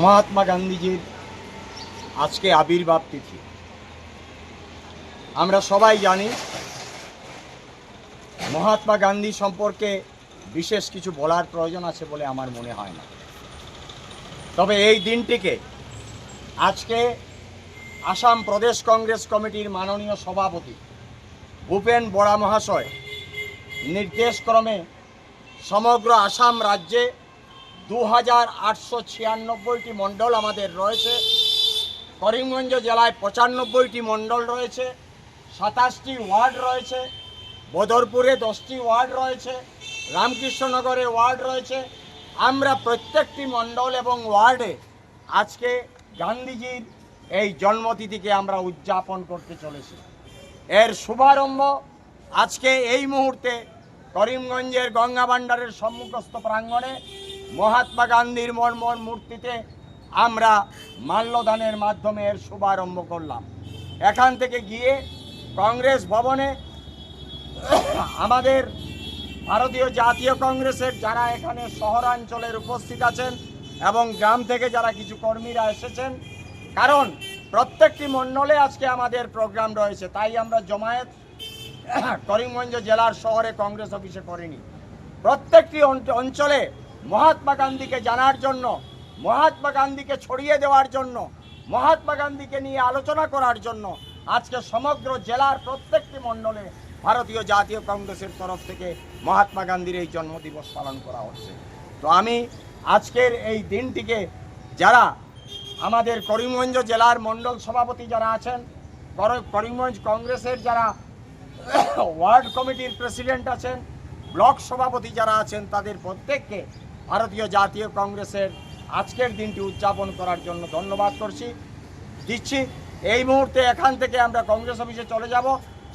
মহাত্মা গান্ধীজির আজকে আবির্ভাব তিথি। আমরা সবাই জানি মহাত্মা গান্ধী সম্পর্কে বিশেষ কিছু বলার প্রয়োজন আছে বলে আমার মনে হয় না। তবে এই দিনটিকে আজকে আসাম প্রদেশ কংগ্রেস কমিটির মাননীয় সভাপতি ভূপেন বরা মহাশয় নির্দেশক্রমে সমগ্র আসাম রাজ্যে 2896টি মণ্ডল আমাদের রয়েছে। করিমগঞ্জ জেলায় 95টি মণ্ডল রয়েছে, 27টি ওয়ার্ড রয়েছে, বদরপুরে 10টি ওয়ার্ড রয়েছে, রামকৃষ্ণনগরে ওয়ার্ড রয়েছে। আমরা প্রত্যেকটি মণ্ডল এবং ওয়ার্ডে আজকে গান্ধীজির এই জন্মতিথিকে আমরা উদযাপন করতে চলেছি। এর শুভারম্ভ আজকে এই মুহূর্তে করিমগঞ্জের গঙ্গা ভাণ্ডারের সম্মুখস্থ প্রাঙ্গণে মহাত্মা গান্ধীর মর্মর মূর্তিতে আমরা মাল্যদানের মাধ্যমে এর শুভারম্ভ করলাম। এখান থেকে গিয়ে কংগ্রেস ভবনে আমাদের ভারতীয় জাতীয় কংগ্রেসের যারা এখানে শহরাঞ্চলের উপস্থিত আছেন এবং গ্রাম থেকে যারা কিছু কর্মীরা এসেছেন, কারণ প্রত্যেকটি মণ্ডলে আজকে আমাদের প্রোগ্রাম রয়েছে, তাই আমরা জমায়েত করিমগঞ্জ জেলার শহরে কংগ্রেস অফিসে করিনি। প্রত্যেকটি অঞ্চলে মহাত্মা গান্ধীকে জানার জন্য, মহাত্মা গান্ধীকে ছড়িয়ে দেওয়ার জন্য, মহাত্মা গান্ধীকে নিয়ে আলোচনা করার জন্য আজকে সমগ্র জেলার প্রত্যেকটি মণ্ডলে ভারতীয় জাতীয় কংগ্রেসের তরফ থেকে মহাত্মা গান্ধীর এই জন্মদিবস পালন করা হচ্ছে। তো আমি আজকের এই দিনটিকে যারা আমাদের করিমগঞ্জ জেলার মণ্ডল সভাপতি যারা আছেন, করিমগঞ্জ কংগ্রেসের যারা ওয়ার্ড কমিটির প্রেসিডেন্ট আছেন, ব্লক সভাপতি যারা আছেন, তাদের প্রত্যেককে ভারতীয় জাতীয় কংগ্রেসের আজকের দিনটি উদযাপন করার জন্য ধন্যবাদ দিচ্ছি। এই মুহূর্তে এখান থেকে আমরা কংগ্রেস অফিসে চলে যাব,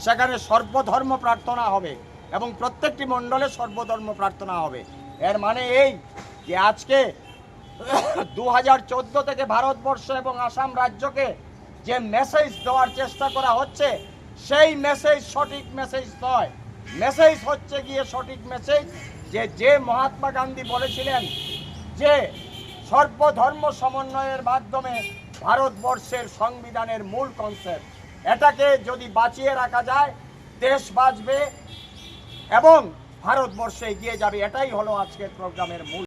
সেখানে সর্বধর্ম প্রার্থনা হবে এবং প্রত্যেকটি মণ্ডলে সর্বধর্ম প্রার্থনা হবে। এর মানে এই যে আজকে 2014 থেকে ভারতবর্ষ এবং আসাম রাজ্যকে যে মেসেজ দেওয়ার চেষ্টা করা হচ্ছে, সেই মেসেজ সঠিক মেসেজ নয়। মেসেজ হচ্ছে গিয়ে সঠিক মেসেজ যে মহাত্মা গান্ধী বলেছিলেন যে সর্বধর্ম সমন্বয়ের মাধ্যমে ভারতবর্ষের সংবিধানের মূল কনসেপ্ট, এটাকে যদি বাঁচিয়ে রাখা যায় দেশ বাঁচবে এবং ভারতবর্ষে এগিয়ে যাবে। এটাই হলো আজকের প্রোগ্রামের মূল।